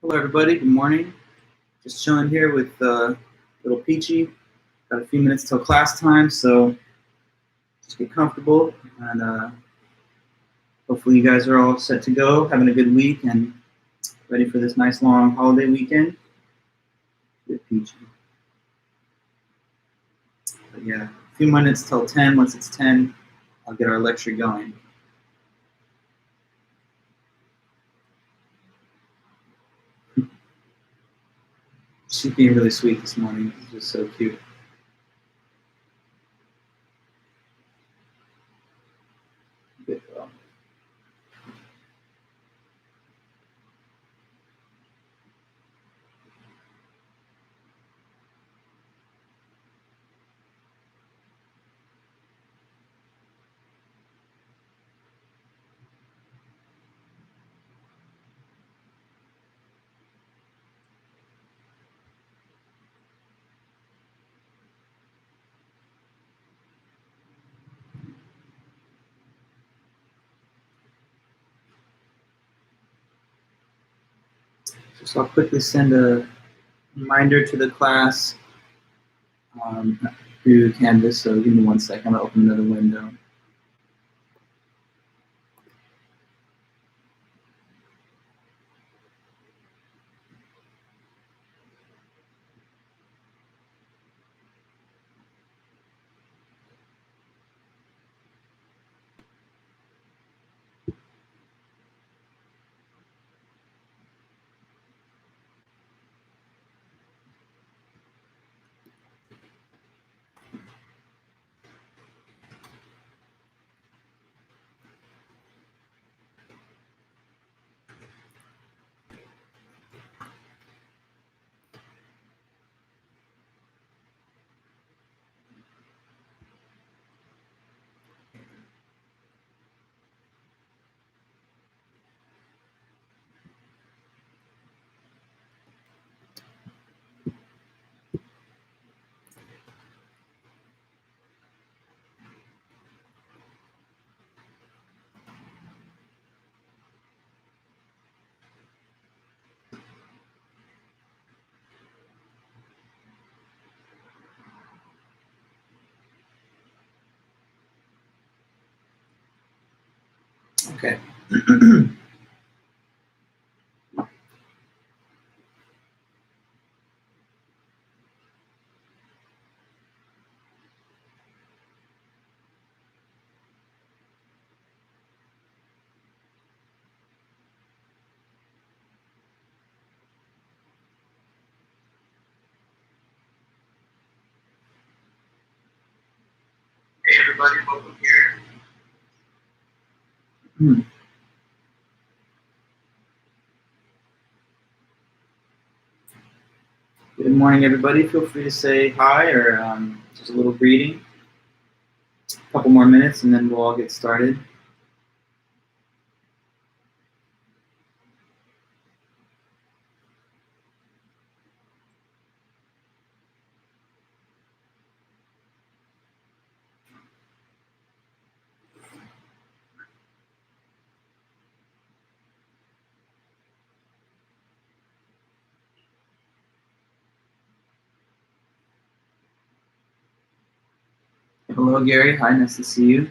Hello, everybody. Good morning. Just chilling here with little Peachy. Got a few minutes till class time, so just get comfortable. And hopefully you guys are all set to go, having a good week, and ready for this nice long holiday weekend with Peachy. But yeah, a few minutes till 10. Once it's 10, I'll get our lecture going. She's being really sweet this morning. It's just so cute. Good girl. So I'll quickly send a reminder to the class through Canvas. So give me 1 second. I'll open another window. Okay. Hey everybody, welcome here. Good morning, everybody. Feel free to say hi or just a little greeting. A couple more minutes and then we'll all get started. Hello, Gary. Hi, nice to see you.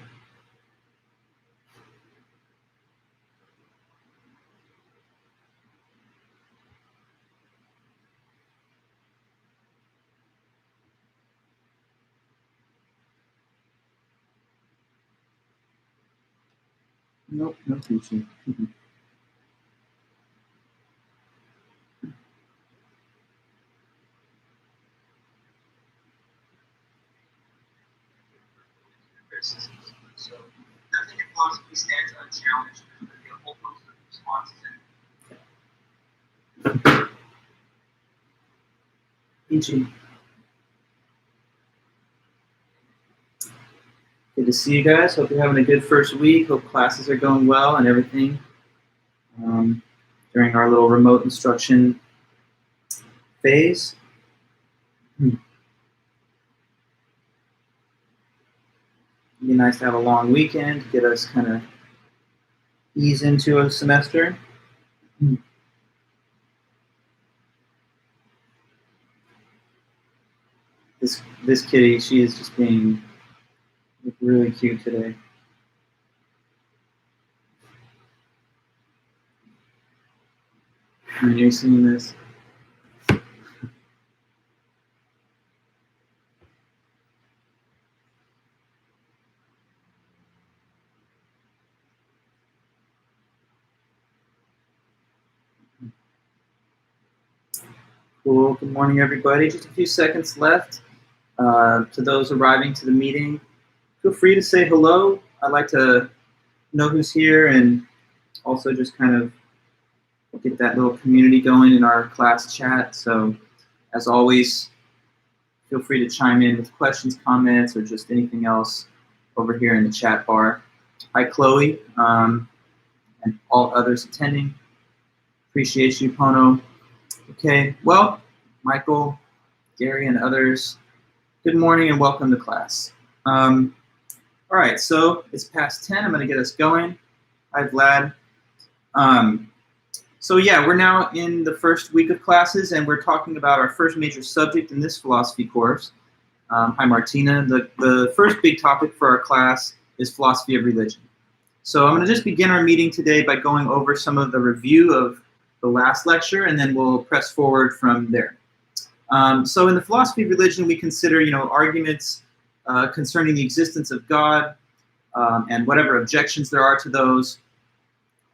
Nope, no teaching. So nothing impossibly stands unchallenged. There's going to be a whole host of responses. Teaching. Good to see you guys. Hope you're having a good first week. Hope classes are going well and everything during our little remote instruction phase. It'd be nice to have a long weekend to get us kind of ease into a semester. this kitty, she is just being really cute today. Are you seeing this? Cool. Good morning, everybody. Just a few seconds left. To those arriving to the meeting, feel free to say hello. I'd like to know who's here and also just kind of get that little community going in our class chat. So, as always, feel free to chime in with questions, comments, or just anything else over here in the chat bar. Hi, Chloe, and all others attending. Appreciate you, Pono. Okay, well, Michael, Gary, and others, good morning and welcome to class. All right, so it's past 10. I'm going to get us going. Hi, Vlad. So yeah, we're now in the first week of classes, and we're talking about our first major subject in this philosophy course. Hi, Martina. The first big topic for our class is philosophy of religion. So I'm going to just begin our meeting today by going over some of the review of the last lecture, and then we'll press forward from there. So in the philosophy of religion, we consider, arguments concerning the existence of God and whatever objections there are to those,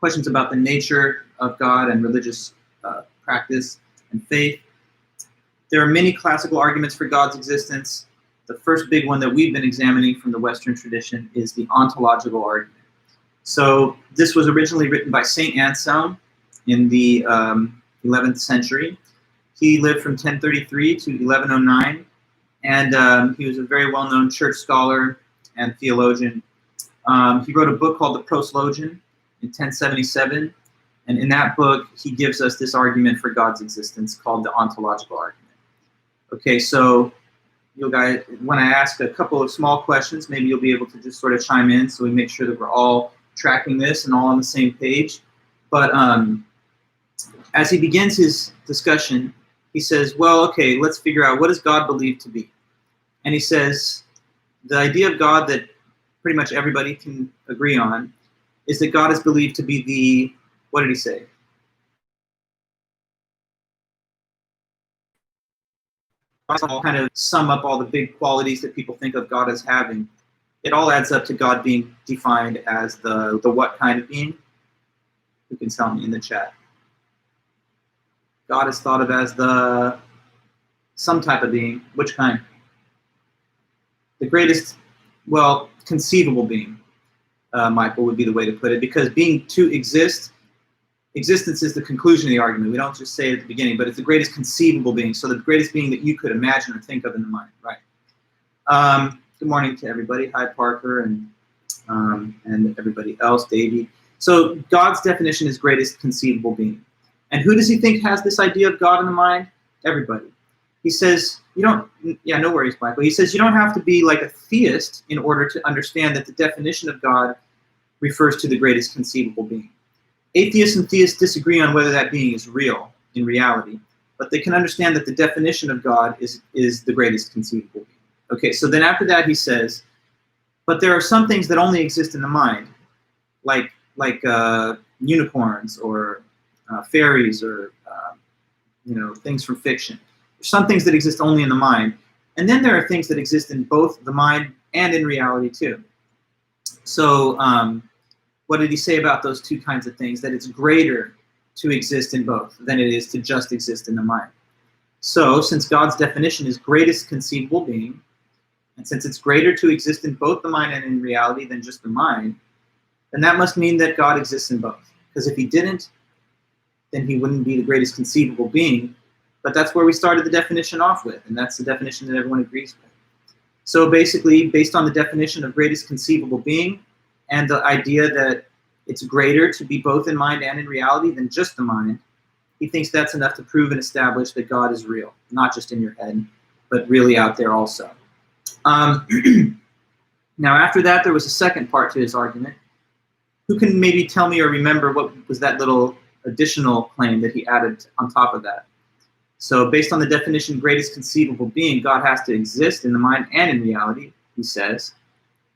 questions about the nature of God and religious practice and faith. There are many classical arguments for God's existence. The first big one that we've been examining from the Western tradition is the ontological argument. So this was originally written by Saint Anselm in the 11th century. He lived from 1033 to 1109, and he was a very well-known church scholar and theologian. He wrote a book called the Proslogion in 1077, and in that book, he gives us this argument for God's existence called the ontological argument. Okay, so you guys, when I ask a couple of small questions, maybe you'll be able to just sort of chime in so we make sure that we're all tracking this and all on the same page. But as he begins his discussion, he says, well, okay, let's figure out, what does God believe to be? And he says, the idea of God that pretty much everybody can agree on is that God is believed to be the, what did he say? All kind of sum up all the big qualities that people think of God as having. It all adds up to God being defined as the what kind of being? Who can tell me in the chat? God is thought of as the some type of being. Which kind? The greatest, well, conceivable being, Michael, would be the way to put it, because being to exist, existence is the conclusion of the argument. We don't just say it at the beginning, but it's the greatest conceivable being. So the greatest being that you could imagine or think of in the mind, right? Good morning to everybody. Hi, Parker, and everybody else, Davey. So God's definition is greatest conceivable being. And who does he think has this idea of God in the mind? Everybody. He says, no worries, Michael. He says, you don't have to be like a theist in order to understand that the definition of God refers to the greatest conceivable being. Atheists and theists disagree on whether that being is real in reality, but they can understand that the definition of God is the greatest conceivable being. Okay, so then after that he says, but there are some things that only exist in the mind, like unicorns or fairies or things from fiction. There's some things that exist only in the mind, and then there are things that exist in both the mind and in reality too. So what did he say about those two kinds of things? That it's greater to exist in both than it is to just exist in the mind. So since God's definition is greatest conceivable being, and since it's greater to exist in both the mind and in reality than just the mind, then that must mean that God exists in both. Because if he didn't, then he wouldn't be the greatest conceivable being. But that's where we started the definition off with, and that's the definition that everyone agrees with. So basically, based on the definition of greatest conceivable being, and the idea that it's greater to be both in mind and in reality than just the mind, he thinks that's enough to prove and establish that God is real, not just in your head, but really out there also. Now, after that, there was a second part to his argument. Who can maybe tell me or remember what was that little additional claim that he added on top of that? So based on the definition greatest conceivable being, God has to exist in the mind and in reality, he says.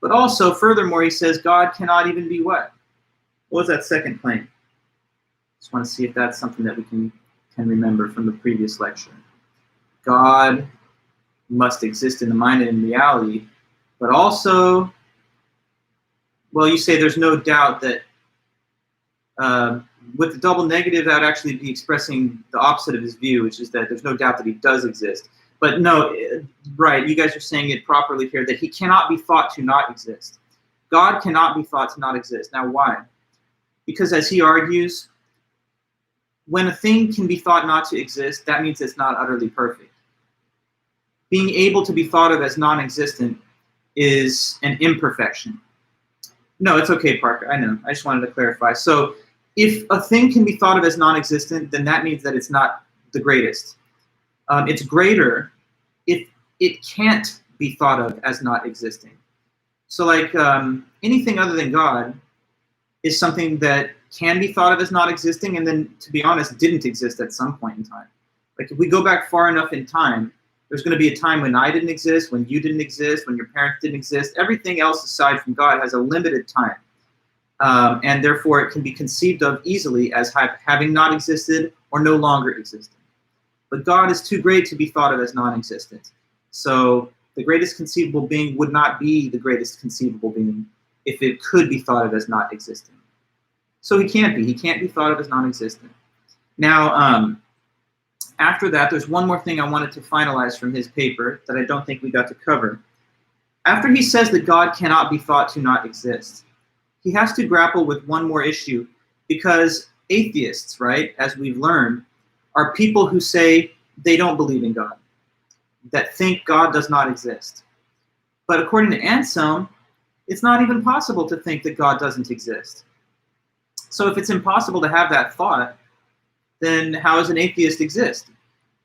But also, furthermore, he says God cannot even be what? What was that second claim? Just want to see if that's something that we can remember from the previous lecture. God must exist in the mind and in reality, but also, well, you say there's no doubt that with the double negative, that would actually be expressing the opposite of his view, which is that there's no doubt that he does exist. But no, right, you guys are saying it properly here, that he cannot be thought to not exist. God cannot be thought to not exist. Now, why? Because as he argues, when a thing can be thought not to exist, that means it's not utterly perfect. Being able to be thought of as non-existent is an imperfection. No, it's okay, Parker. I know. I just wanted to clarify. So if a thing can be thought of as non-existent, then that means that it's not the greatest. It's greater if it can't be thought of as not existing. So like anything other than God is something that can be thought of as not existing and then, to be honest, didn't exist at some point in time. Like if we go back far enough in time, there's going to be a time when I didn't exist, when you didn't exist, when your parents didn't exist. Everything else aside from God has a limited time. And therefore it can be conceived of easily as having not existed or no longer existed. But God is too great to be thought of as non-existent. So the greatest conceivable being would not be the greatest conceivable being if it could be thought of as not existing. So he can't be. He can't be thought of as non-existent. Now, after that, there's one more thing I wanted to finalize from his paper that I don't think we got to cover. After he says that God cannot be thought to not exist, he has to grapple with one more issue, because atheists, right, as we've learned, are people who say they don't believe in God, that think God does not exist. But according to Anselm, it's not even possible to think that God doesn't exist. So if it's impossible to have that thought, then how does an atheist exist?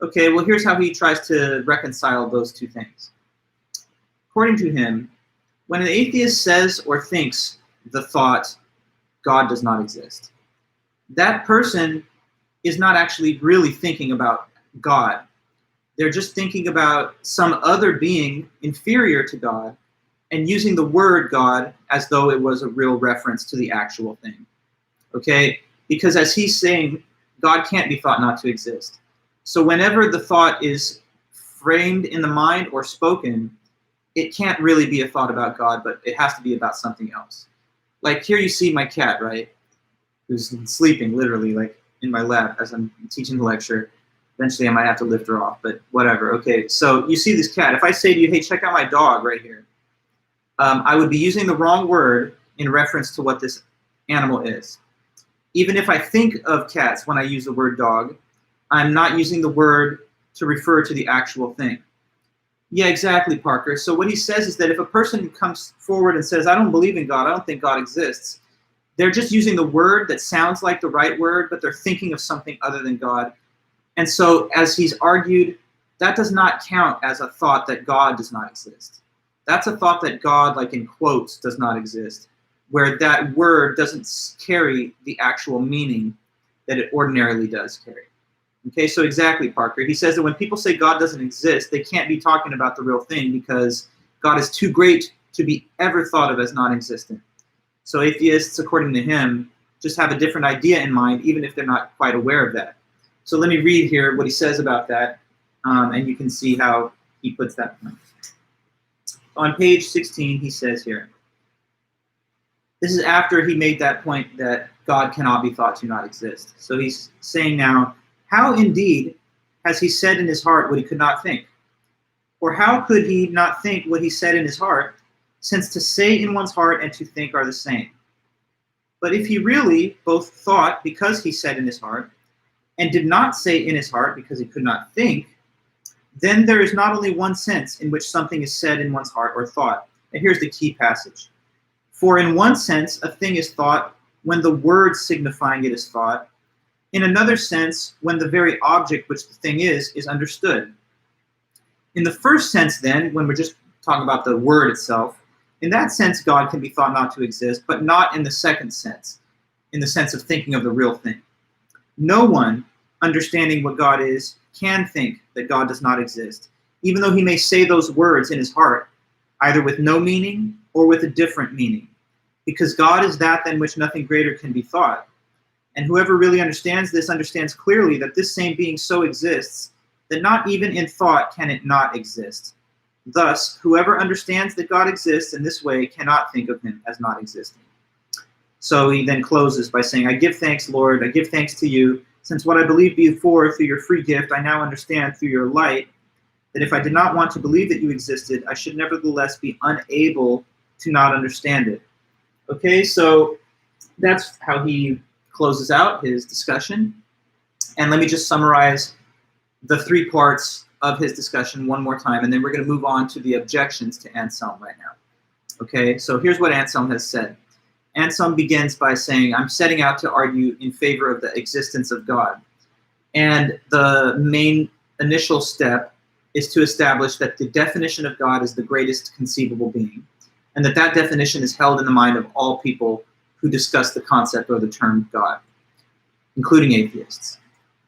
Okay, well, here's how he tries to reconcile those two things. According to him, when an atheist says or thinks the thought, God does not exist, that person is not actually really thinking about God. They're just thinking about some other being inferior to God and using the word God as though it was a real reference to the actual thing. Okay? Because as he's saying, God can't be thought not to exist. So whenever the thought is framed in the mind or spoken, it can't really be a thought about God, but it has to be about something else. Like here you see my cat, right? Who's sleeping literally like in my lap as I'm teaching the lecture. Eventually I might have to lift her off, but whatever. Okay, so you see this cat. If I say to you, hey, check out my dog right here, I would be using the wrong word in reference to what this animal is. Even if I think of cats when I use the word dog, I'm not using the word to refer to the actual thing. Yeah, exactly, Parker. So what he says is that if a person comes forward and says, I don't believe in God, I don't think God exists, they're just using the word that sounds like the right word, but they're thinking of something other than God. And so as he's argued, that does not count as a thought that God does not exist. That's a thought that God, like in quotes, does not exist, where that word doesn't carry the actual meaning that it ordinarily does carry. Okay, so exactly, Parker. He says that when people say God doesn't exist, they can't be talking about the real thing because God is too great to be ever thought of as non-existent. So atheists, according to him, just have a different idea in mind, even if they're not quite aware of that. So let me read here what he says about that, and you can see how he puts that point. On page 16, he says here, this is after he made that point that God cannot be thought to not exist. So he's saying now, how indeed has he said in his heart what he could not think? Or how could he not think what he said in his heart, since to say in one's heart and to think are the same? But if he really both thought because he said in his heart, and did not say in his heart because he could not think, then there is not only one sense in which something is said in one's heart or thought. And here's the key passage. For in one sense, a thing is thought when the word signifying it is thought. In another sense, when the very object which the thing is understood. In the first sense, then, when we're just talking about the word itself, in that sense, God can be thought not to exist, but not in the second sense, in the sense of thinking of the real thing. No one, understanding what God is, can think that God does not exist, even though he may say those words in his heart, either with no meaning or with a different meaning, because God is that than which nothing greater can be thought. And whoever really understands this understands clearly that this same being so exists that not even in thought can it not exist. Thus, whoever understands that God exists in this way cannot think of him as not existing. So he then closes by saying, I give thanks, Lord, I give thanks to you, since what I believed before through your free gift, I now understand through your light, that if I did not want to believe that you existed, I should nevertheless be unable to not understand it. Okay, so that's how he closes out his discussion. And let me just summarize the 3 parts of his discussion one more time, and then we're going to move on to the objections to Anselm right now. Okay, so here's what Anselm has said. Anselm begins by saying, I'm setting out to argue in favor of the existence of God. And the main initial step is to establish that the definition of God is the greatest conceivable being, and that that definition is held in the mind of all people who discuss the concept or the term God, including atheists.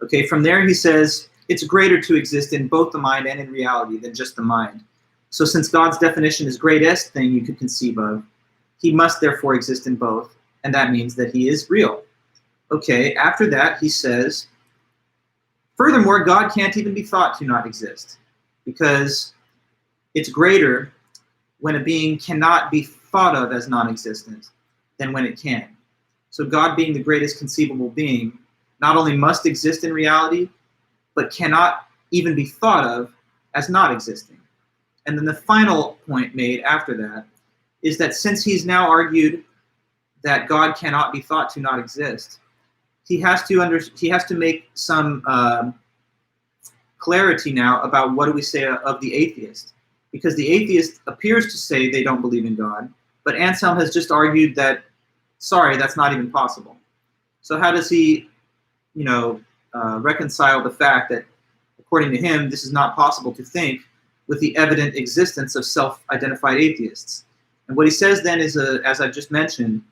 Okay, from there he says, it's greater to exist in both the mind and in reality than just the mind. So since God's definition is greatest thing you could conceive of, he must therefore exist in both, and that means that he is real. Okay, after that he says, furthermore, God can't even be thought to not exist, because it's greater when a being cannot be thought of as non-existent than when it can. So God, being the greatest conceivable being, not only must exist in reality, but cannot even be thought of as not existing. And then the final point made after that is that since he's now argued that God cannot be thought to not exist, he has to make some clarity now about what do we say of the atheist, because the atheist appears to say they don't believe in God, but Anselm has just argued that, sorry, that's not even possible. So how does he, reconcile the fact that, according to him, this is not possible to think with the evident existence of self-identified atheists? And what he says then is, as I've just mentioned,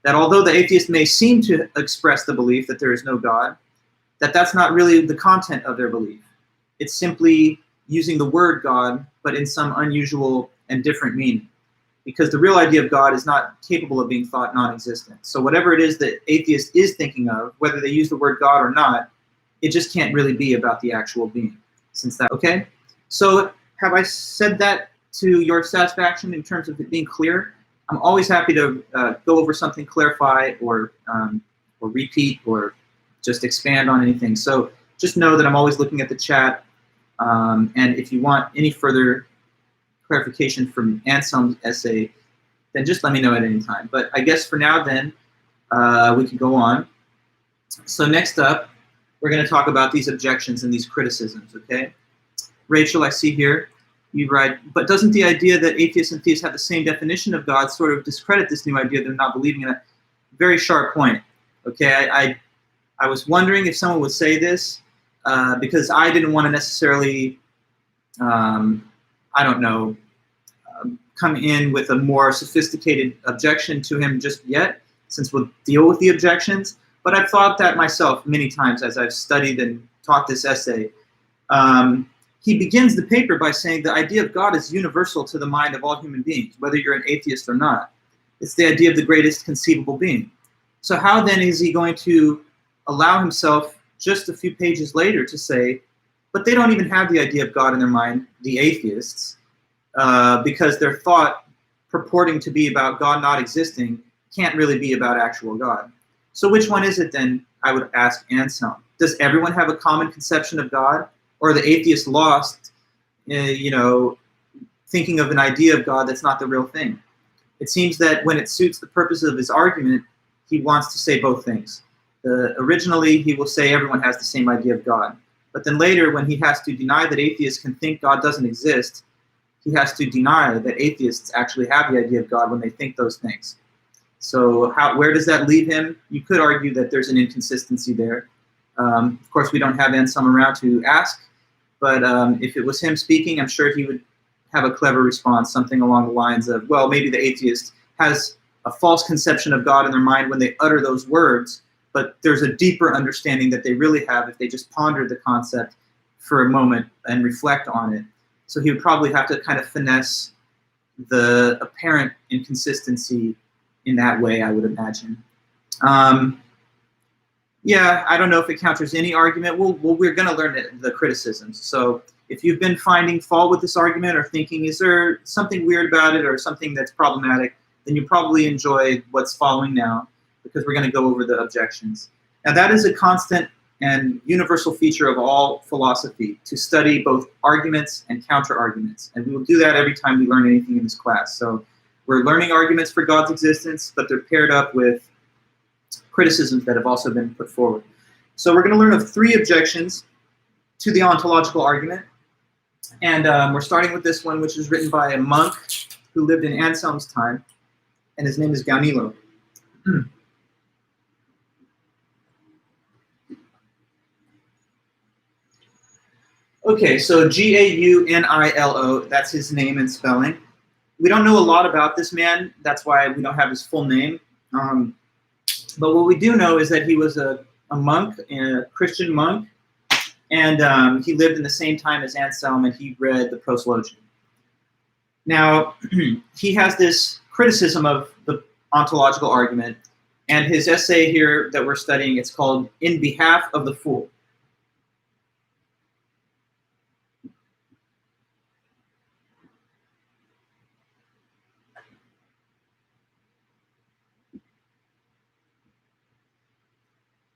that although the atheist may seem to express the belief that there is no God, that's not really the content of their belief. It's simply using the word God, but in some unusual and different meaning. Because the real idea of God is not capable of being thought non-existent. So whatever it is that atheist is thinking of, whether they use the word God or not, it just can't really be about the actual being. Okay? So have I said that to your satisfaction in terms of it being clear? I'm always happy to go over something, clarify, or repeat, or just expand on anything. So just know that I'm always looking at the chat. And if you want any further clarification from Anselm's essay, then just let me know at any time. But I guess for now then, we can go on. So next up, we're going to talk about these objections and these criticisms, okay? Rachel, I see here, you write, but doesn't the idea that atheists and theists have the same definition of God sort of discredit this new idea they're not believing in it? Very sharp point, okay? I was wondering if someone would say this, because I didn't want to necessarily, come in with a more sophisticated objection to him just yet, since we'll deal with the objections. But I've thought that myself many times as I've studied and taught this essay. He begins the paper by saying the idea of God is universal to the mind of all human beings, whether you're an atheist or not. It's the idea of the greatest conceivable being. So how then is he going to allow himself just a few pages later to say, but they don't even have the idea of God in their mind, the atheists, because their thought purporting to be about God not existing can't really be about actual God. So which one is it then, I would ask Anselm? Does everyone have a common conception of God? Or are the atheists lost, thinking of an idea of God that's not the real thing? It seems that when it suits the purpose of his argument, he wants to say both things. Originally, he will say everyone has the same idea of God. But then later, when he has to deny that atheists can think God doesn't exist, he has to deny that atheists actually have the idea of God when they think those things. So where does that leave him? You could argue that there's an inconsistency there. Of course, we don't have Anselm around to ask, but if it was him speaking, I'm sure he would have a clever response, something along the lines of, well, maybe the atheist has a false conception of God in their mind when they utter those words, but there's a deeper understanding that they really have if they just ponder the concept for a moment and reflect on it. So he would probably have to kind of finesse the apparent inconsistency in that way, I would imagine. Yeah, I don't know if it counters any argument. We're going to learn the criticisms. So if you've been finding fault with this argument or thinking, is there something weird about it or something that's problematic, then you probably enjoy what's following now, because we're going to go over the objections. Now, that is a constant and universal feature of all philosophy, to study both arguments and counter-arguments. And we will do that every time we learn anything in this class. So we're learning arguments for God's existence, but they're paired up with criticisms that have also been put forward. So we're going to learn of 3 objections to the ontological argument. And we're starting with this one, which is written by a monk who lived in Anselm's time, and his name is Gaunilo. Okay, so Gaunilo, that's his name and spelling. We don't know a lot about this man. That's why we don't have his full name. But what we do know is that he was a monk, a Christian monk, and he lived in the same time as Anselm, and he read the Proslogion. Now, he has this criticism of the ontological argument, and his essay here that we're studying, it's called In Behalf of the Fool.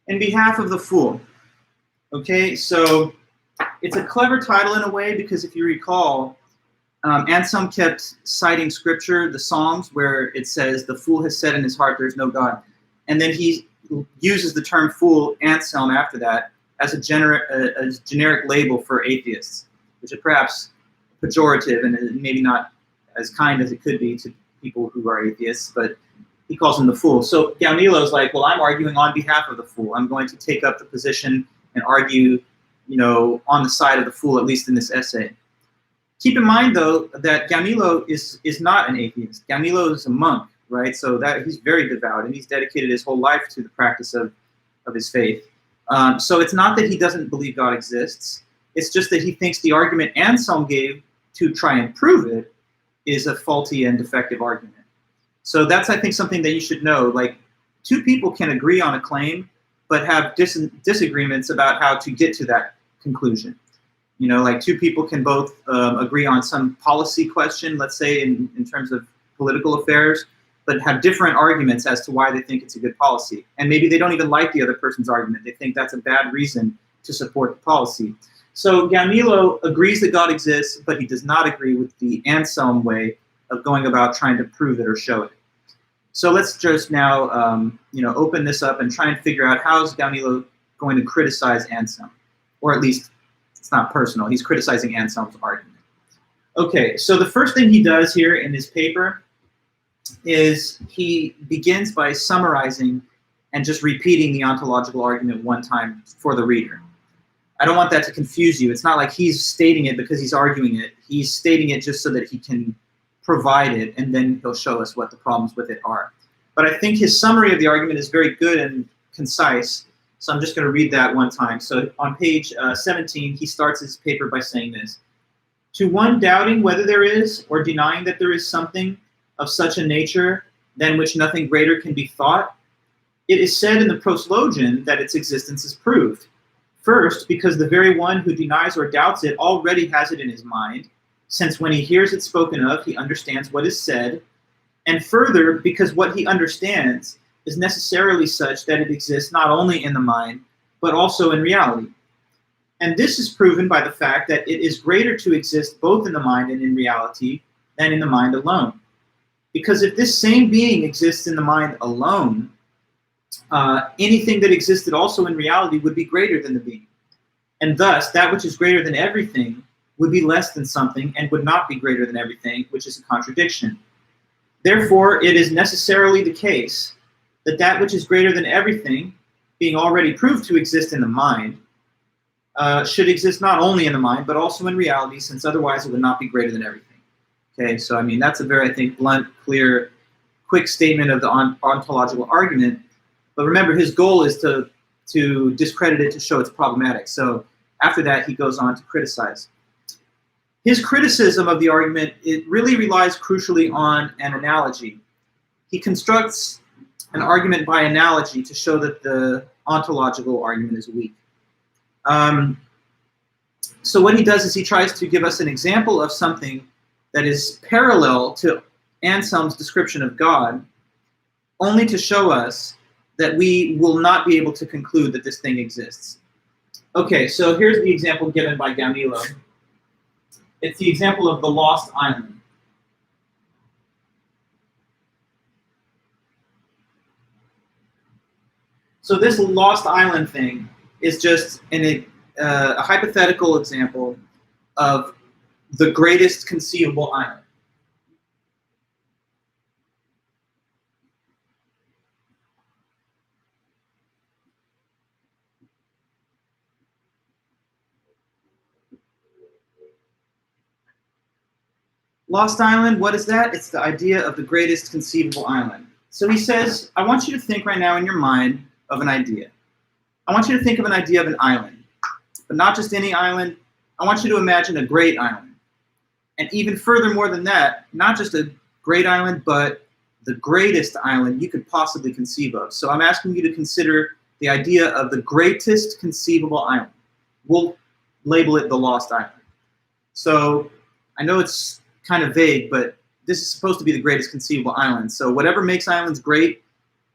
In Behalf of the Fool. Okay, so it's a clever title in a way, because if you recall, Anselm kept citing scripture, the Psalms, where it says, the fool has said in his heart, there's no God. And then he uses the term fool, Anselm, after that, as a generic label for atheists, which is perhaps pejorative and maybe not as kind as it could be to people who are atheists, but he calls him the fool. So Gaunilo's like, well, I'm arguing on behalf of the fool. I'm going to take up the position and argue, on the side of the fool, at least in this essay. Keep in mind, though, that Gaunilo is not an atheist. Gaunilo is a monk, right? So that he's very devout, and he's dedicated his whole life to the practice of his faith. So it's not that he doesn't believe God exists. It's just that he thinks the argument Anselm gave to try and prove it is a faulty and defective argument. So that's, I think, something that you should know. Like, 2 people can agree on a claim, but have disagreements about how to get to that conclusion. Like 2 people can both agree on some policy question, let's say in terms of political affairs, but have different arguments as to why they think it's a good policy. And maybe they don't even like the other person's argument. They think that's a bad reason to support the policy. So Gaunilo agrees that God exists, but he does not agree with the Anselm way of going about trying to prove it or show it. So let's just now, open this up and try and figure out how is Gaunilo going to criticize Anselm, or at least it's not personal. He's criticizing Anselm's argument. Okay, so the first thing he does here in his paper is he begins by summarizing and just repeating the ontological argument one time for the reader. I don't want that to confuse you. It's not like he's stating it because he's arguing it. He's stating it just so that he can provide it, and then he'll show us what the problems with it are. But I think his summary of the argument is very good and concise, so I'm just going to read that one time. So on page 17, he starts his paper by saying this: to one doubting whether there is, or denying that there is something of such a nature than which nothing greater can be thought, it is said in the Proslogion that its existence is proved. First, because the very one who denies or doubts it already has it in his mind, since when he hears it spoken of, he understands what is said, and further, because what he understands is necessarily such that it exists not only in the mind, but also in reality. And this is proven by the fact that it is greater to exist both in the mind and in reality than in the mind alone. Because if this same being exists in the mind alone, anything that existed also in reality would be greater than the being. And thus, that which is greater than everything would be less than something and would not be greater than everything, which is a contradiction. Therefore, it is necessarily the case that that which is greater than everything, being already proved to exist in the mind, should exist not only in the mind, but also in reality, since otherwise it would not be greater than everything. Okay, so I mean, that's a very, I think, blunt, clear, quick statement of the ontological argument. But remember, his goal is to discredit it, to show it's problematic. So after that, he goes on to criticize. His criticism of the argument, it really relies crucially on an analogy. He constructs an argument by analogy to show that the ontological argument is weak. So what he does is he tries to give us an example of something that is parallel to Anselm's description of God, only to show us that we will not be able to conclude that this thing exists. Okay, so here's the example given by Gaunilo. It's the example of the lost island. So this lost island thing is just a hypothetical example of the greatest conceivable island. Lost island, what is that? It's the idea of the greatest conceivable island. So he says, I want you to think right now in your mind of an idea. I want you to think of an idea of an island, but not just any island. I want you to imagine a great island. And even further more than that, not just a great island, but the greatest island you could possibly conceive of. So I'm asking you to consider the idea of the greatest conceivable island. We'll label it the lost island. So I know it's kind of vague, but this is supposed to be the greatest conceivable island. So whatever makes islands great,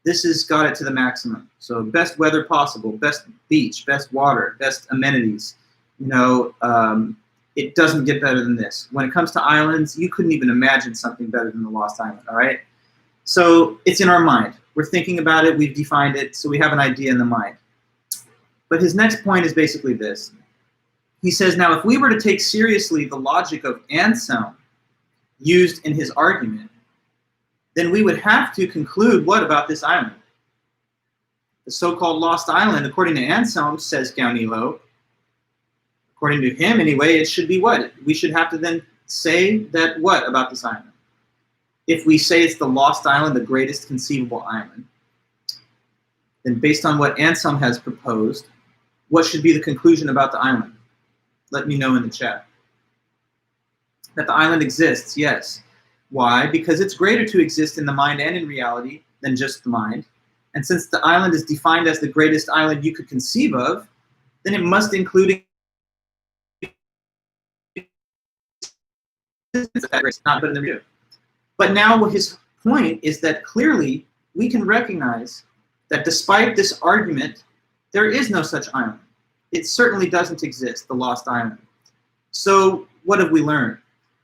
this has got it to the maximum. So best weather possible, best beach, best water, best amenities. You know, it doesn't get better than this. When it comes to islands, you couldn't even imagine something better than the Lost Island, all right? So it's in our mind. We're thinking about it, we've defined it, so we have an idea in the mind. But his next point is basically this. He says, now if we were to take seriously the logic of Anselm used in his argument, then we would have to conclude what about this island? The so-called lost island, according to Anselm, says Gaunilo, according to him anyway, it should be what? We should have to then say that what about this island? If we say it's the lost island, the greatest conceivable island, then based on what Anselm has proposed, what should be the conclusion about the island? Let me know in the chat. That the island exists, yes. Why? Because it's greater to exist in the mind and in reality than just the mind. And since the island is defined as the greatest island you could conceive of, then it must include not better than we do. But now his point is that clearly we can recognize that despite this argument, there is no such island. It certainly doesn't exist, the lost island. So what have we learned?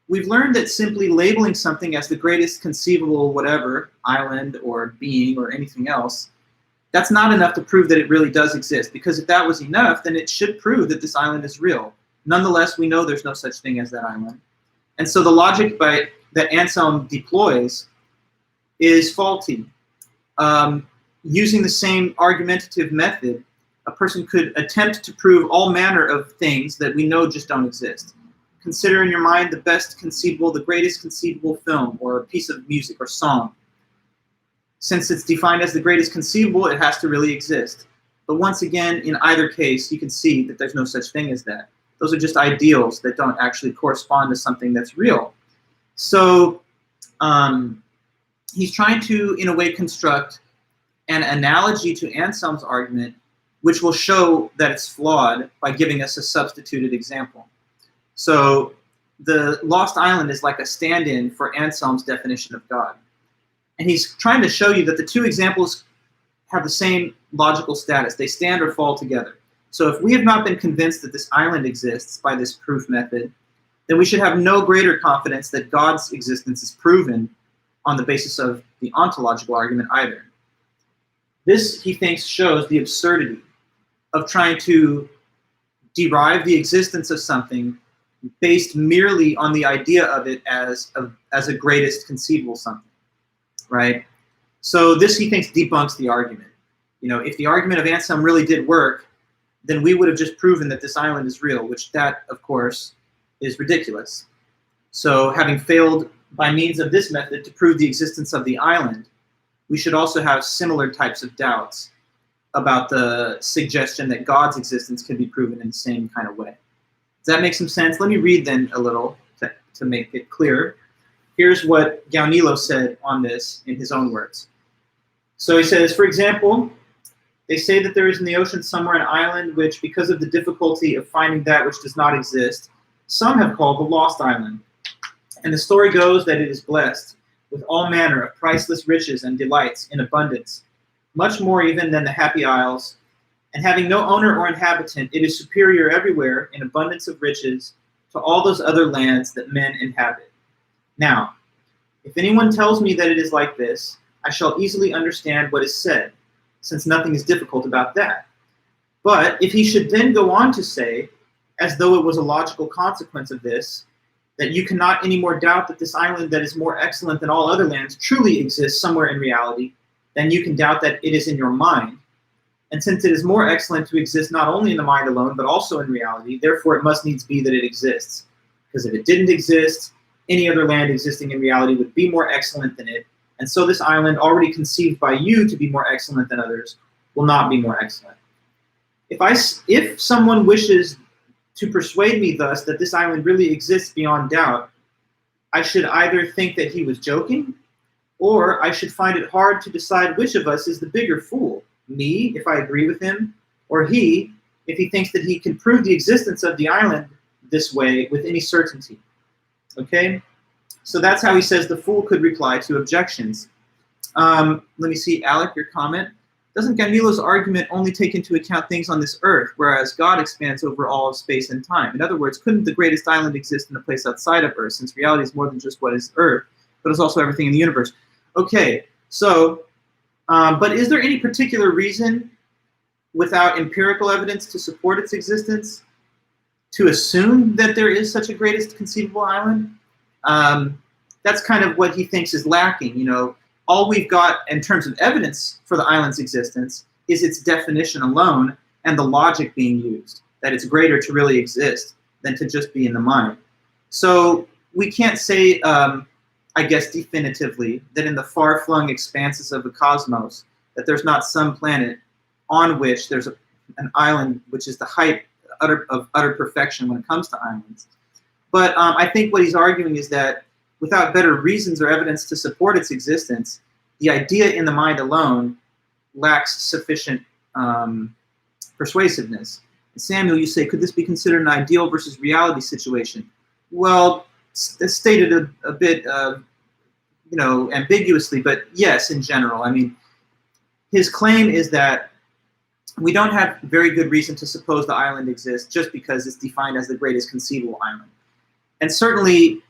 We've learned that simply labeling something as the greatest conceivable whatever, island or being or anything else, that's not enough to prove that it really does exist. Because if that was enough, then it should prove that this island is real. Nonetheless, we know there's no such thing as that island. And so the logic that Anselm deploys is faulty. Using the same argumentative method, a person could attempt to prove all manner of things that we know just don't exist. Consider in your mind the best conceivable, the greatest conceivable film or a piece of music or song. Since it's defined as the greatest conceivable, it has to really exist. But once again, in either case, you can see that there's no such thing as that. Those are just ideals that don't actually correspond to something that's real. So he's trying to, in a way, construct an analogy to Anselm's argument, which will show that it's flawed by giving us a substituted example. So the lost island is like a stand-in for Anselm's definition of God. And he's trying to show you that the two examples have the same logical status. They stand or fall together. So if we have not been convinced that this island exists by this proof method, then we should have no greater confidence that God's existence is proven on the basis of the ontological argument either. This, he thinks, shows the absurdity of trying to derive the existence of something based merely on the idea of it as a greatest conceivable something, right? So this, he thinks, debunks the argument. You know, if the argument of Anselm really did work, then we would have just proven that this island is real, which that, of course, is ridiculous. So having failed by means of this method to prove the existence of the island, we should also have similar types of doubts about the suggestion that God's existence can be proven in the same kind of way. Does that make some sense? Let me read then a little to make it clear. Here's what Gaunilo said on this in his own words. So he says, for example, they say that there is in the ocean somewhere an island which, because of the difficulty of finding that which does not exist, some have called the Lost Island. And the story goes that it is blessed with all manner of priceless riches and delights in abundance, much more even than the Happy Isles, and having no owner or inhabitant, it is superior everywhere in abundance of riches to all those other lands that men inhabit. Now, if anyone tells me that it is like this, I shall easily understand what is said, since nothing is difficult about that. But if he should then go on to say, as though it was a logical consequence of this, that you cannot any more doubt that this island that is more excellent than all other lands truly exists somewhere in reality, then you can doubt that it is in your mind. And since it is more excellent to exist not only in the mind alone, but also in reality, therefore it must needs be that it exists. Because if it didn't exist, any other land existing in reality would be more excellent than it. And so this island, already conceived by you to be more excellent than others, will not be more excellent. If someone wishes to persuade me thus that this island really exists beyond doubt, I should either think that he was joking, or I should find it hard to decide which of us is the bigger fool, me, if I agree with him, or he, if he thinks that he can prove the existence of the island this way with any certainty. Okay? So that's how he says the fool could reply to objections. Let me see, Alec, your comment. Doesn't Gaunilo's argument only take into account things on this earth, whereas God expands over all of space and time? In other words, couldn't the greatest island exist in a place outside of Earth, since reality is more than just what is Earth, but is also everything in the universe? Okay, so, but is there any particular reason, without empirical evidence to support its existence, to assume that there is such a greatest conceivable island? That's kind of what he thinks is lacking. You know, all we've got in terms of evidence for the island's existence is its definition alone and the logic being used, that it's greater to really exist than to just be in the mind. So we can't say, I guess definitively, that in the far-flung expanses of the cosmos, that there's not some planet on which there's an island which is the height of utter perfection when it comes to islands. But I think what he's arguing is that without better reasons or evidence to support its existence, the idea in the mind alone lacks sufficient persuasiveness. And Samuel, you say, could this be considered an ideal versus reality situation? Well, it's stated a bit, ambiguously, but yes, in general. I mean, his claim is that we don't have very good reason to suppose the island exists just because it's defined as the greatest conceivable island. And certainly,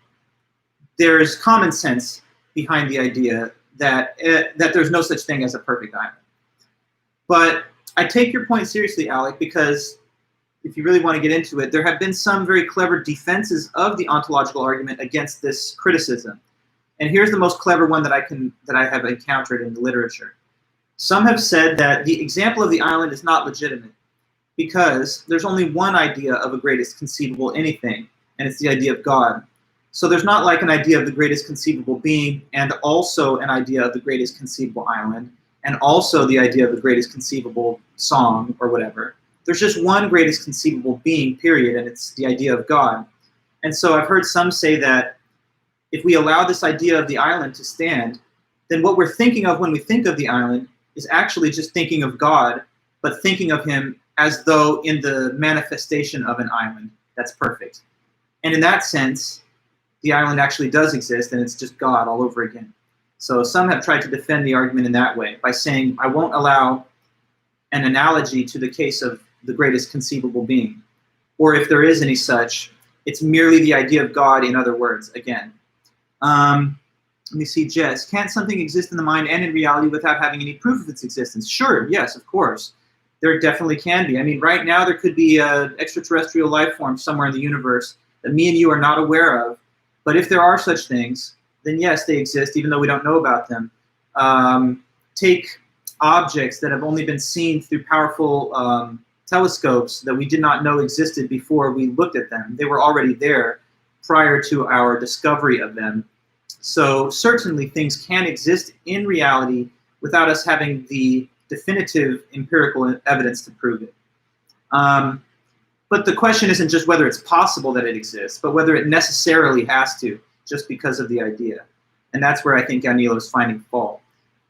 there's common sense behind the idea that there's no such thing as a perfect island. But I take your point seriously, Alec, because if you really want to get into it, there have been some very clever defenses of the ontological argument against this criticism. And here's the most clever one that I have encountered in the literature. Some have said that the example of the island is not legitimate because there's only one idea of a greatest conceivable anything, and it's the idea of God. So there's not like an idea of the greatest conceivable being and also an idea of the greatest conceivable island and also the idea of the greatest conceivable song or whatever. There's just one greatest conceivable being, period, and it's the idea of God. And so I've heard some say that if we allow this idea of the island to stand, then what we're thinking of when we think of the island is actually just thinking of God, but thinking of him as though in the manifestation of an island that's perfect. And in that sense, the island actually does exist, and it's just God all over again. So some have tried to defend the argument in that way by saying, I won't allow an analogy to the case of the greatest conceivable being. Or if there is any such, it's merely the idea of God in other words, again. Let me see, Jess. Can't something exist in the mind and in reality without having any proof of its existence? Sure, yes, of course. There definitely can be. I mean, right now there could be an extraterrestrial life form somewhere in the universe that me and you are not aware of. But if there are such things, then yes, they exist, even though we don't know about them. Take objects that have only been seen through powerful telescopes that we did not know existed before we looked at them. They were already there prior to our discovery of them. So certainly things can exist in reality without us having the definitive empirical evidence to prove it. But the question isn't just whether it's possible that it exists, but whether it necessarily has to, just because of the idea. And that's where I think Gaunilo is finding fault,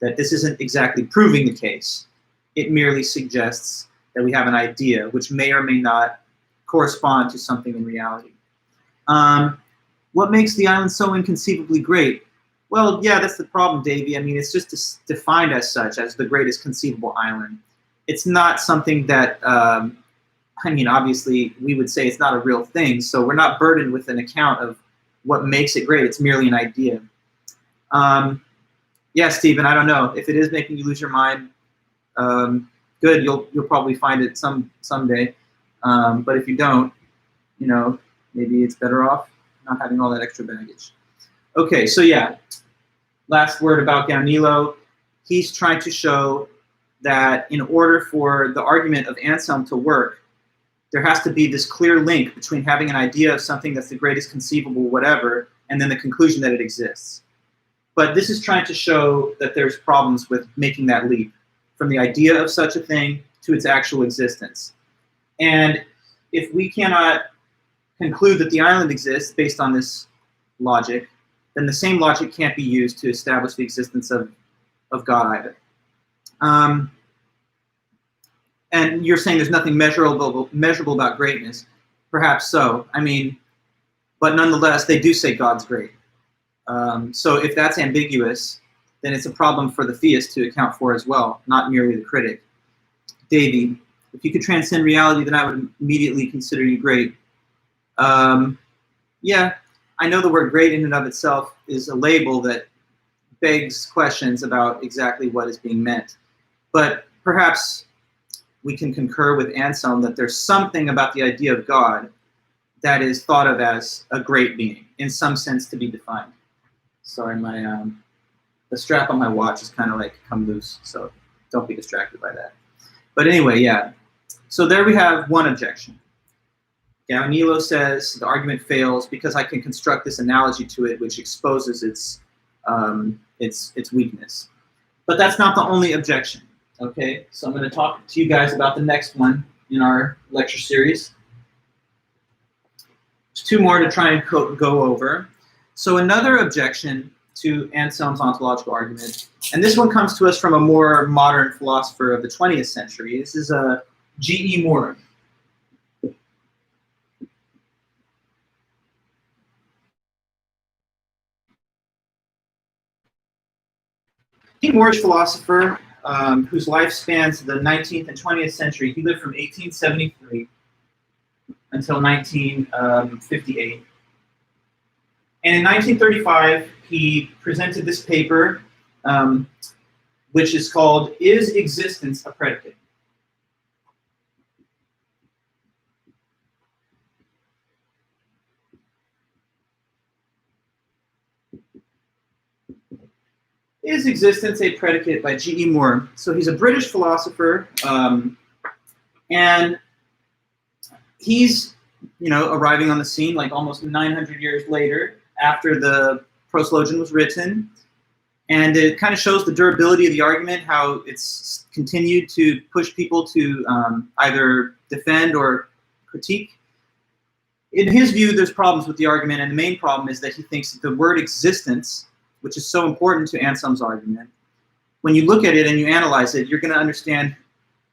that this isn't exactly proving the case. It merely suggests that we have an idea which may or may not correspond to something in reality. What makes the island so inconceivably great? Well, yeah, that's the problem, Davey. I mean, it's just defined as such, as the greatest conceivable island. It's not something that, I mean, obviously, we would say it's not a real thing, so we're not burdened with an account of what makes it great. It's merely an idea. Yeah, Stephen, I don't know. If it is making you lose your mind, good, you'll probably find it someday. But if you don't, you know, maybe it's better off not having all that extra baggage. Okay, so yeah, last word about Gaunilo. He's trying to show that in order for the argument of Anselm to work, there has to be this clear link between having an idea of something that's the greatest conceivable whatever, and then the conclusion that it exists. But this is trying to show that there's problems with making that leap from the idea of such a thing to its actual existence. And if we cannot conclude that the island exists based on this logic, then the same logic can't be used to establish the existence of God either. And you're saying there's nothing measurable about greatness. Perhaps so. I mean, but nonetheless, they do say God's great. So if that's ambiguous, then it's a problem for the theist to account for as well, not merely the critic. Davey, if you could transcend reality, then I would immediately consider you great. Yeah, I know the word great in and of itself is a label that begs questions about exactly what is being meant. But perhaps we can concur with Anselm that there's something about the idea of God that is thought of as a great being, in some sense to be defined. Sorry, my the strap on my watch is kind of like come loose, so don't be distracted by that. But anyway, yeah. So there we have one objection. Gaunilo says the argument fails because I can construct this analogy to it, which exposes its weakness. But that's not the only objection. Okay, so I'm going to talk to you guys about the next one in our lecture series. There's two more to try and go over. So another objection to Anselm's ontological argument, and this one comes to us from a more modern philosopher of the 20th century. This is G.E. Moore. G.E. Moore is a philosopher whose life spans the 19th and 20th century. He lived from 1873 until 1958. And in 1935, he presented this paper, which is called, Is Existence a Predicate? Is Existence a Predicate by G.E. Moore. So he's a British philosopher, and he's, you know, arriving on the scene like almost 900 years later after the Proslogion was written. And it kind of shows the durability of the argument, how it's continued to push people to either defend or critique. In his view, there's problems with the argument, and the main problem is that he thinks that the word existence, which is so important to Anselm's argument, when you look at it and you analyze it, you're going to understand,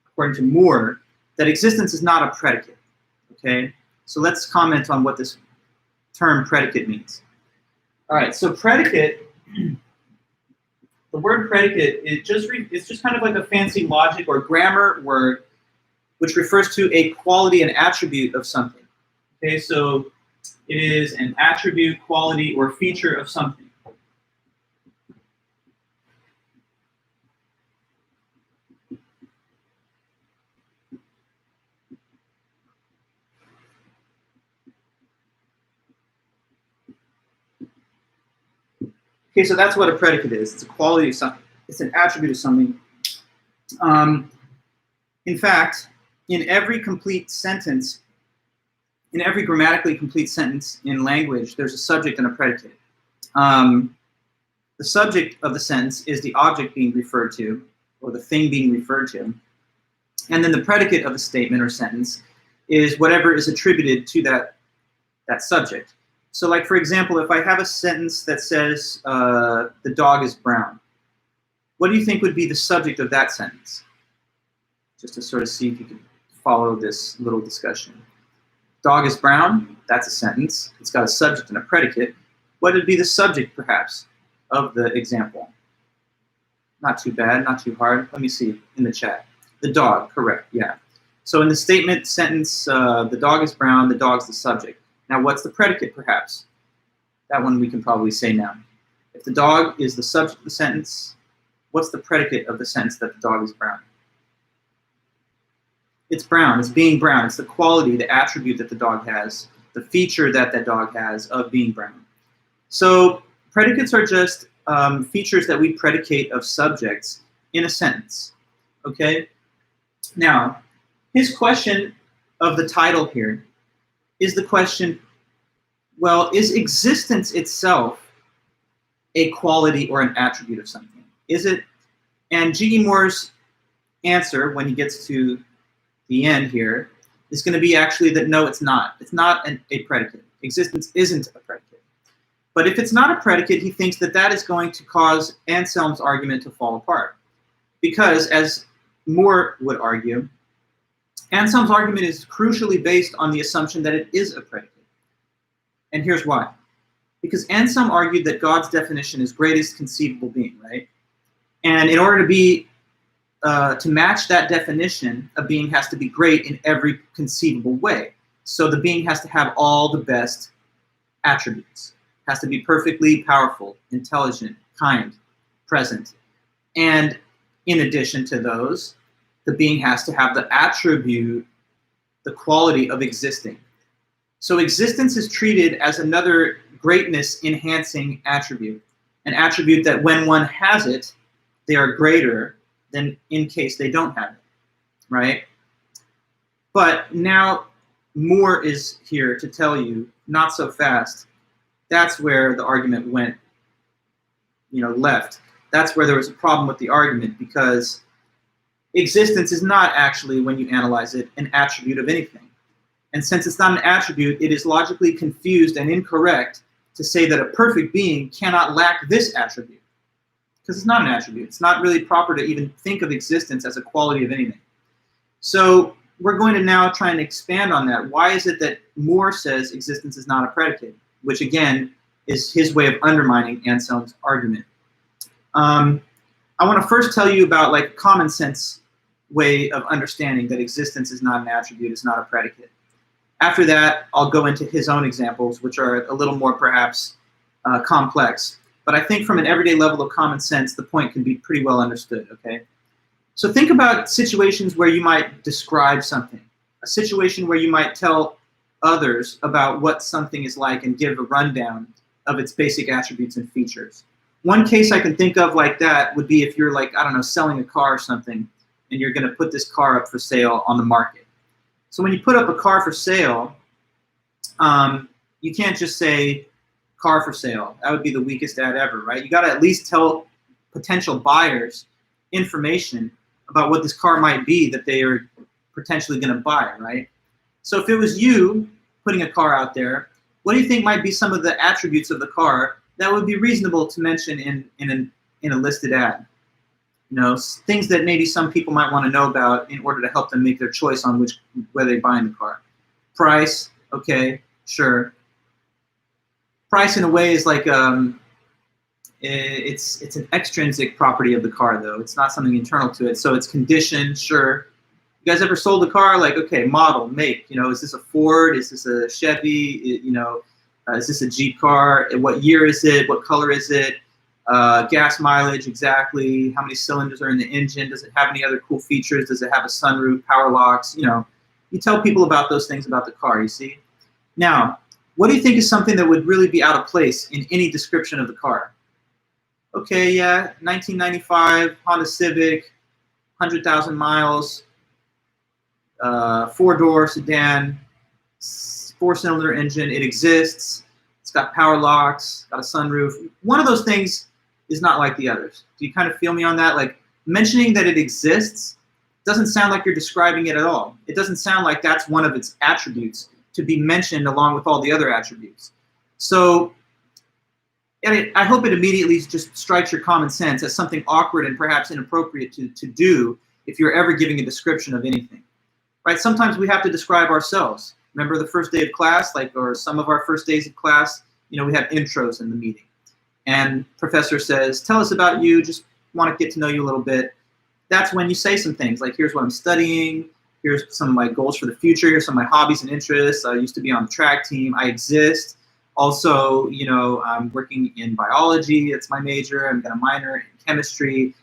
according to Moore, that existence is not a predicate. Okay? So let's comment on what this term predicate means. All right, so predicate, the word predicate, it's just kind of like a fancy logic or grammar word which refers to a quality and attribute of something. Okay, so it is an attribute, quality, or feature of something. Okay, so that's what a predicate is. It's a quality of something. It's an attribute of something. In fact, in every complete sentence, in every grammatically complete sentence in language, there's a subject and a predicate. The subject of the sentence is the object being referred to, or the thing being referred to. And then the predicate of a statement or sentence is whatever is attributed to that subject. So like, for example, if I have a sentence that says, the dog is brown, what do you think would be the subject of that sentence? Just to sort of see if you can follow this little discussion. Dog is brown, that's a sentence. It's got a subject and a predicate. What would be the subject, perhaps, of the example? Not too bad, not too hard. Let me see in the chat. The dog, correct, yeah. So in the statement sentence, the dog is brown, the dog's the subject. Now what's the predicate, perhaps? That one we can probably say now. If the dog is the subject of the sentence, what's the predicate of the sentence that the dog is brown? It's brown, it's being brown. It's the quality, the attribute that the dog has, the feature that that dog has of being brown. So predicates are just features that we predicate of subjects in a sentence, okay? Now, his question of the title here is the question, well, is existence itself a quality or an attribute of something? Is it? And G.E. Moore's answer, when he gets to the end here, is going to be actually that no, it's not. It's not a predicate. Existence isn't a predicate. But if it's not a predicate, he thinks that that is going to cause Anselm's argument to fall apart. Because, as Moore would argue, Anselm's argument is crucially based on the assumption that it is a predicate. And here's why. Because Anselm argued that God's definition is greatest conceivable being, right? And in order to be to match that definition, a being has to be great in every conceivable way. So the being has to have all the best attributes. Has to be perfectly powerful, intelligent, kind, present. And in addition to those, the being has to have the attribute, the quality of existing. So existence is treated as another greatness-enhancing attribute, an attribute that when one has it, they are greater than in case they don't have it, right? But now Moore is here to tell you, not so fast. That's where the argument went, left. That's where there was a problem with the argument, because existence is not actually, when you analyze it, an attribute of anything. And since it's not an attribute, it is logically confused and incorrect to say that a perfect being cannot lack this attribute. Because it's not an attribute. It's not really proper to even think of existence as a quality of anything. So we're going to now try and expand on that. Why is it that Moore says existence is not a predicate? Which again is his way of undermining Anselm's argument. I want to first tell you about like common sense way of understanding that existence is not an attribute, it's not a predicate. After that, I'll go into his own examples, which are a little more perhaps complex. But I think from an everyday level of common sense, the point can be pretty well understood, okay? So think about situations where you might describe something, a situation where you might tell others about what something is like and give a rundown of its basic attributes and features. One case I can think of like that would be if you're like, I don't know, selling a car or something, and you're going to put this car up for sale on the market. So when you put up a car for sale, you can't just say car for sale. That would be the weakest ad ever, right? You got to at least tell potential buyers information about what this car might be that they are potentially going to buy, right? So if it was you putting a car out there, what do you think might be some of the attributes of the car that would be reasonable to mention in a listed ad? Things that maybe some people might want to know about in order to help them make their choice on whether they buy in the car. Price, okay, sure. Price in a way is like it's an extrinsic property of the car, though. It's not something internal to it. So it's condition, sure. You guys ever sold a car? Like, okay, model, make. Is this a Ford? Is this a Chevy? Is this a Jeep car? What year is it? What color is it? Gas mileage, exactly. How many cylinders are in the engine? Does it have any other cool features? Does it have a sunroof, power locks? You tell people about those things about the car, you see? Now, what do you think is something that would really be out of place in any description of the car? Okay, yeah, 1995 Honda Civic, 100,000 miles, four-door sedan, four-cylinder engine. It exists. It's got power locks, got a sunroof. One of those things is not like the others. Do you kind of feel me on that? Like, mentioning that it exists doesn't sound like you're describing it at all. It doesn't sound like that's one of its attributes to be mentioned along with all the other attributes. So I hope it immediately just strikes your common sense as something awkward and perhaps inappropriate to do if you're ever giving a description of anything, right? Sometimes we have to describe ourselves. Remember the first day of class, or some of our first days of class, we have intros in the meeting. And professor says, tell us about you, just want to get to know you a little bit. That's when you say some things like, here's what I'm studying, here's some of my goals for the future, here's some of my hobbies and interests. I used to be on the track team, I exist. Also, I'm working in biology, it's my major, I'm gonna minor in chemistry.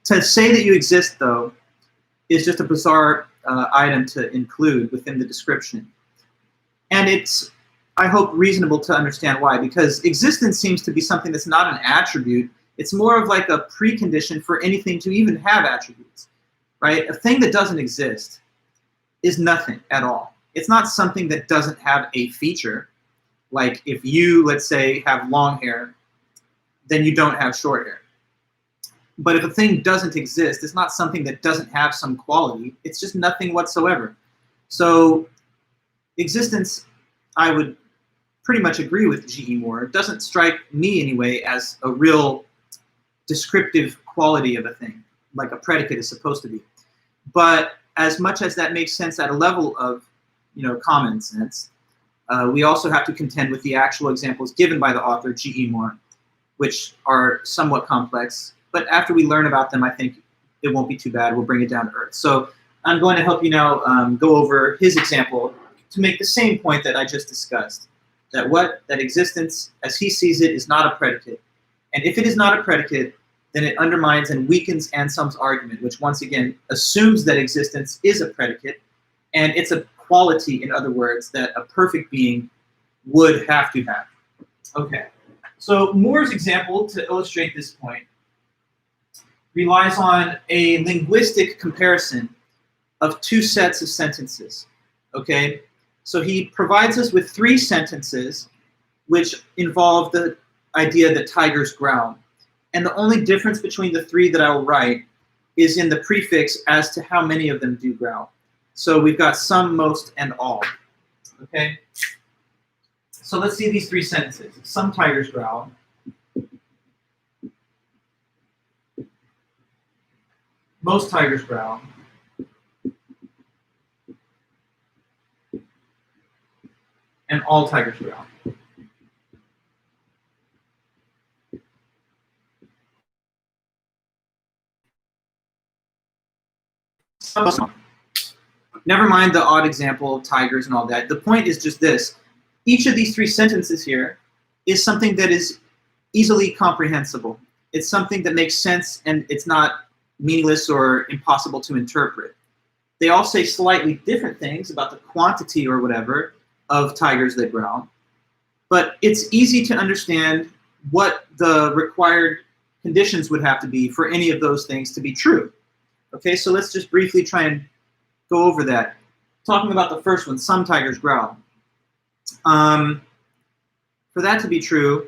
To say that you exist, though, is just a bizarre item to include within the description. And it's, I hope, reasonable to understand why, because existence seems to be something that's not an attribute. It's more of like a precondition for anything to even have attributes, right? A thing that doesn't exist is nothing at all. It's not something that doesn't have a feature. Like if you, let's say, have long hair, then you don't have short hair. But if a thing doesn't exist, it's not something that doesn't have some quality. It's just nothing whatsoever. So existence, I would pretty much agree with G.E. Moore. It doesn't strike me anyway as a real descriptive quality of a thing, like a predicate is supposed to be. But as much as that makes sense at a level of, common sense, we also have to contend with the actual examples given by the author, G.E. Moore, which are somewhat complex. But after we learn about them, I think it won't be too bad. We'll bring it down to earth. So I'm going to help you now go over his example to make the same point that I just discussed, that existence, as he sees it, is not a predicate. And if it is not a predicate, then it undermines and weakens Anselm's argument, which once again assumes that existence is a predicate, and it's a quality, in other words, that a perfect being would have to have. Okay, so Moore's example, to illustrate this point, relies on a linguistic comparison of two sets of sentences, okay? So he provides us with three sentences which involve the idea that tigers growl. And the only difference between the three that I will write is in the prefix as to how many of them do growl. So we've got some, most, and all, okay? So let's see these three sentences. Some tigers growl. Most tigers growl. And all tigers growl. Never mind the odd example of tigers and all that. The point is just this. Each of these three sentences here is something that is easily comprehensible. It's something that makes sense and it's not meaningless or impossible to interpret. They all say slightly different things about the quantity or whatever of tigers that growl, but it's easy to understand what the required conditions would have to be for any of those things to be true. Okay, so let's just briefly try and go over that. Talking about the first one, some tigers growl. For that to be true,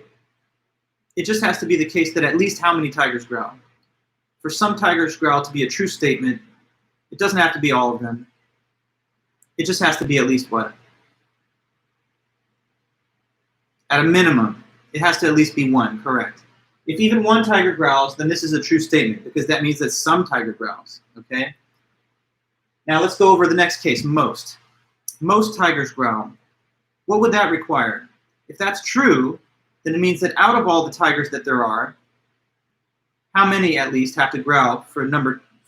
it just has to be the case that at least how many tigers growl. For some tigers growl to be a true statement, it doesn't have to be all of them. It just has to be at least what? At a minimum, it has to at least be one, correct. If even one tiger growls, then this is a true statement because that means that some tiger growls, okay? Now let's go over the next case, most. Most tigers growl. What would that require? If that's true, then it means that out of all the tigers that there are, how many at least have to growl for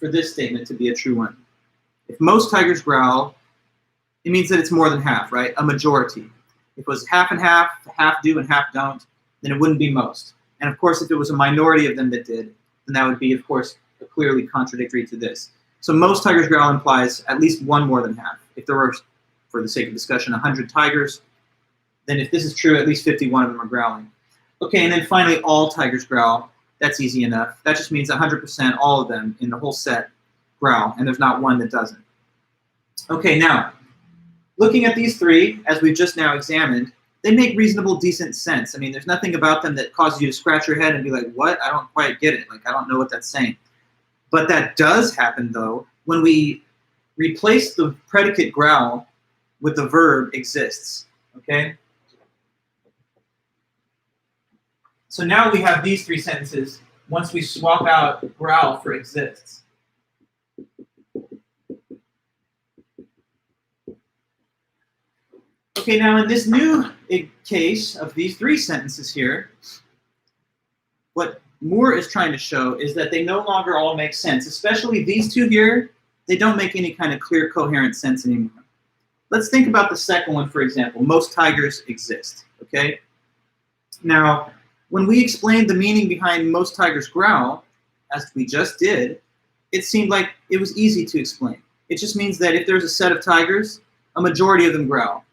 this statement to be a true one? If most tigers growl, it means that it's more than half, right? A majority. If it was half and half do and half don't, then it wouldn't be most. And of course, if it was a minority of them that did, then that would be, of course, clearly contradictory to this. So most tigers growl implies at least one more than half. If there were, for the sake of discussion, 100 tigers, then if this is true, at least 51 of them are growling. Okay, and then finally, all tigers growl. That's easy enough. That just means 100%, all of them in the whole set growl, and there's not one that doesn't. Okay, now, looking at these three, as we've just now examined, they make reasonable, decent sense. I mean, there's nothing about them that causes you to scratch your head and be like, what? I don't quite get it. Like, I don't know what that's saying. But that does happen, though, when we replace the predicate growl with the verb exists, okay? So now we have these three sentences once we swap out growl for exists. Okay, now in this new case of these three sentences here, what Moore is trying to show is that they no longer all make sense, especially these two here. They don't make any kind of clear, coherent sense anymore. Let's think about the second one, for example. Most tigers exist, okay? Now, when we explained the meaning behind most tigers growl, as we just did, it seemed like it was easy to explain. It just means that if there's a set of tigers, a majority of them growl.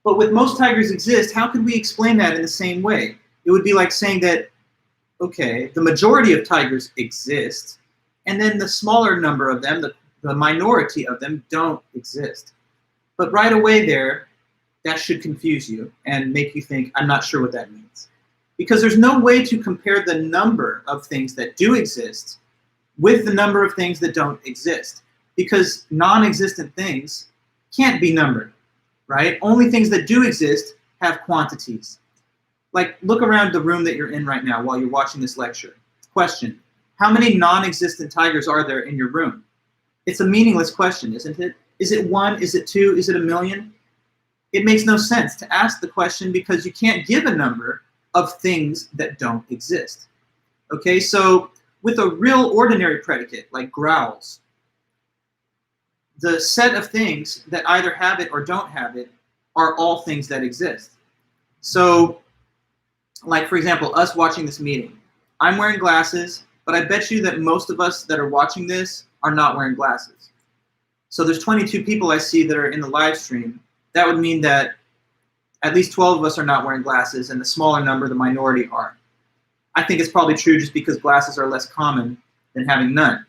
But with most tigers exist, how could we explain that in the same way? It would be like saying that, okay, the majority of tigers exist, and then the smaller number of them, the minority of them, don't exist. But right away there, that should confuse you and make you think, I'm not sure what that means. Because there's no way to compare the number of things that do exist with the number of things that don't exist. Because non-existent things can't be numbered, right? Only things that do exist have quantities. Like, look around the room that you're in right now while you're watching this lecture. Question, how many non-existent tigers are there in your room? It's a meaningless question, isn't it? Is it one? Is it two? Is it a million? It makes no sense to ask the question because you can't give a number of things that don't exist. Okay, so with a real ordinary predicate like growls, the set of things that either have it or don't have it are all things that exist. So, like for example, us watching this meeting. I'm wearing glasses, but I bet you that most of us that are watching this are not wearing glasses. So there's 22 people I see that are in the live stream. That would mean that at least 12 of us are not wearing glasses, and the smaller number, the minority, are. I think it's probably true just because glasses are less common than having none.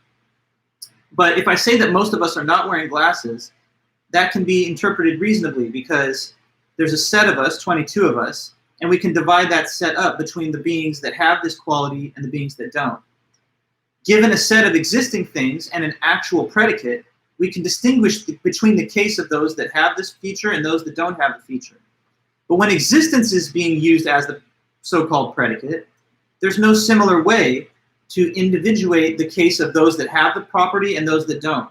But if I say that most of us are not wearing glasses, that can be interpreted reasonably because there's a set of us, 22 of us, and we can divide that set up between the beings that have this quality and the beings that don't. Given a set of existing things and an actual predicate, we can distinguish between the case of those that have this feature and those that don't have the feature. But when existence is being used as the so-called predicate, there's no similar way to individuate the case of those that have the property and those that don't.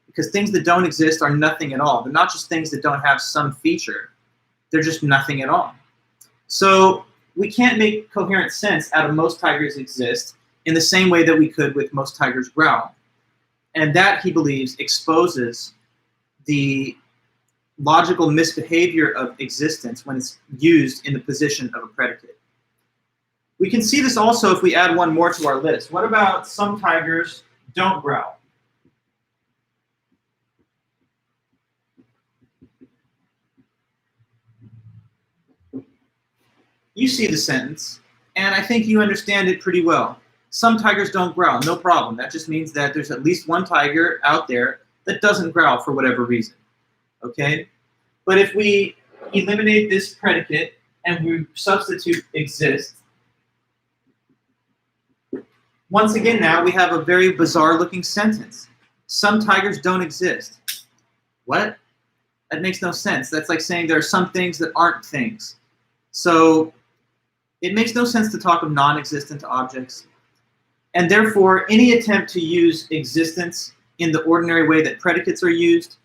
Because things that don't exist are nothing at all. They're not just things that don't have some feature. They're just nothing at all. So we can't make coherent sense out of most tigers exist in the same way that we could with most tigers growl. And that, he believes, exposes the logical misbehavior of existence when it's used in the position of a predicate. We can see this also if we add one more to our list. What about some tigers don't growl? You see the sentence, and I think you understand it pretty well. Some tigers don't growl, no problem. That just means that there's at least one tiger out there that doesn't growl for whatever reason, okay? But if we eliminate this predicate and we substitute exist, once again now we have a very bizarre looking sentence. Some tigers don't exist. What? That makes no sense. That's like saying there are some things that aren't things. So it makes no sense to talk of non-existent objects. And therefore, any attempt to use existence in the ordinary way that predicates are used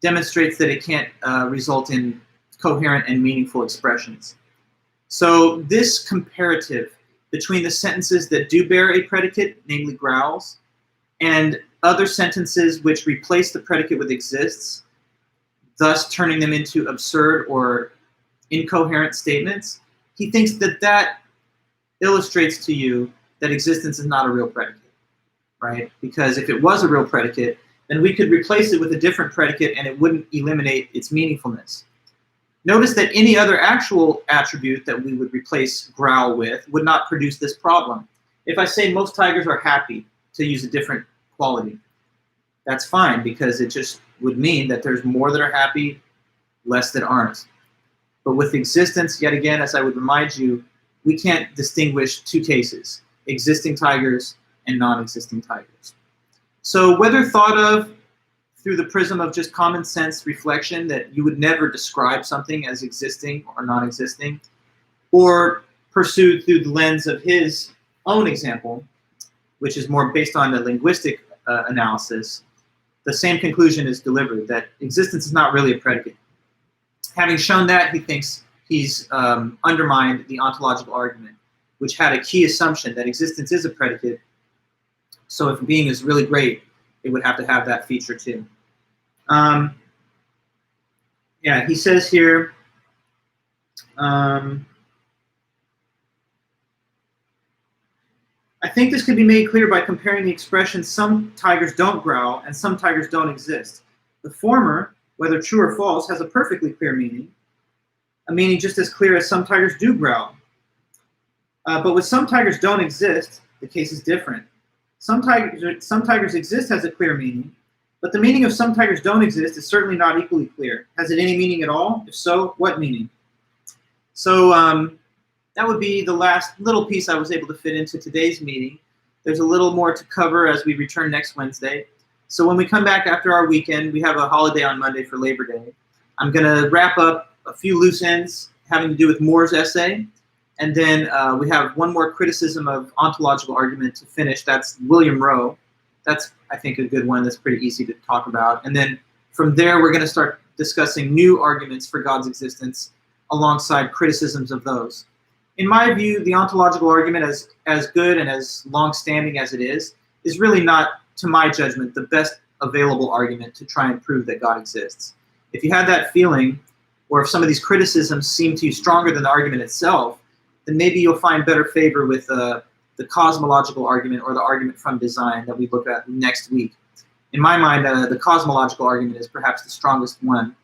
demonstrates that it can't result in coherent and meaningful expressions. So this comparative between the sentences that do bear a predicate, namely growls, and other sentences which replace the predicate with exists, thus turning them into absurd or incoherent statements, he thinks that that illustrates to you that existence is not a real predicate, right? Because if it was a real predicate, then we could replace it with a different predicate and it wouldn't eliminate its meaningfulness. Notice that any other actual attribute that we would replace growl with would not produce this problem. If I say most tigers are happy, to use a different quality, that's fine because it just would mean that there's more that are happy, less that aren't. But with existence, yet again, as I would remind you, we can't distinguish two cases, existing tigers and non-existing tigers. So whether thought of through the prism of just common sense reflection that you would never describe something as existing or non-existing, or pursued through the lens of his own example, which is more based on a linguistic analysis, the same conclusion is delivered, that existence is not really a predicate. Having shown that, he thinks he's undermined the ontological argument, which had a key assumption that existence is a predicate. So if a being is really great, it would have to have that feature too. Yeah, he says here, I think this could be made clear by comparing the expression "some tigers don't growl" and "some tigers don't exist." The former, whether true or false, has a perfectly clear meaning, a meaning just as clear as "some tigers do growl." But with "some tigers don't exist," the case is different. Some tigers exist has a clear meaning, but the meaning of "some tigers don't exist" is certainly not equally clear. Has it any meaning at all? If so, what meaning? So that would be the last little piece I was able to fit into today's meeting. There's a little more to cover as we return next Wednesday. So when we come back after our weekend, we have a holiday on Monday for Labor Day. I'm going to wrap up a few loose ends having to do with Moore's essay. And then we have one more criticism of ontological argument to finish. That's William Rowe. That's, I think, a good one that's pretty easy to talk about. And then from there, we're going to start discussing new arguments for God's existence alongside criticisms of those. In my view, the ontological argument, as good and as long-standing as it is really not, to my judgment, the best available argument to try and prove that God exists. If you had that feeling, or if some of these criticisms seem to you stronger than the argument itself, then maybe you'll find better favor with the cosmological argument or the argument from design that we look at next week. In my mind, the cosmological argument is perhaps the strongest one,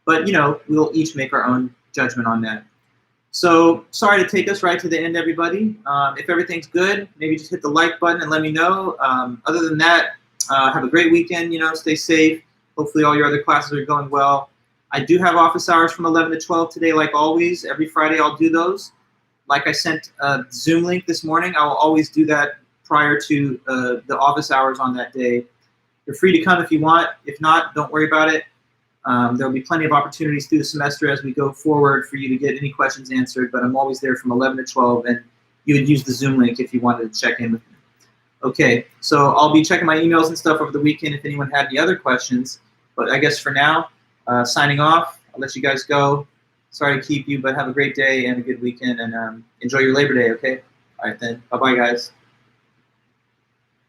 but we'll each make our own judgment on that. So sorry to take us right to the end, everybody. If everything's good, maybe just hit the like button and let me know. Other than that, have a great weekend, stay safe. Hopefully all your other classes are going well. I do have office hours from 11 to 12 today, like always. Every Friday I'll do those. Like I sent a Zoom link this morning, I will always do that prior to the office hours on that day. You're free to come if you want. If not, don't worry about it. There'll be plenty of opportunities through the semester as we go forward for you to get any questions answered, but I'm always there from 11 to 12, and you would use the Zoom link if you wanted to check in with me. Okay, so I'll be checking my emails and stuff over the weekend if anyone had any other questions, but I guess for now, signing off. I'll let you guys go. Sorry to keep you, but have a great day and a good weekend, and enjoy your Labor Day, okay? All right then, bye-bye guys.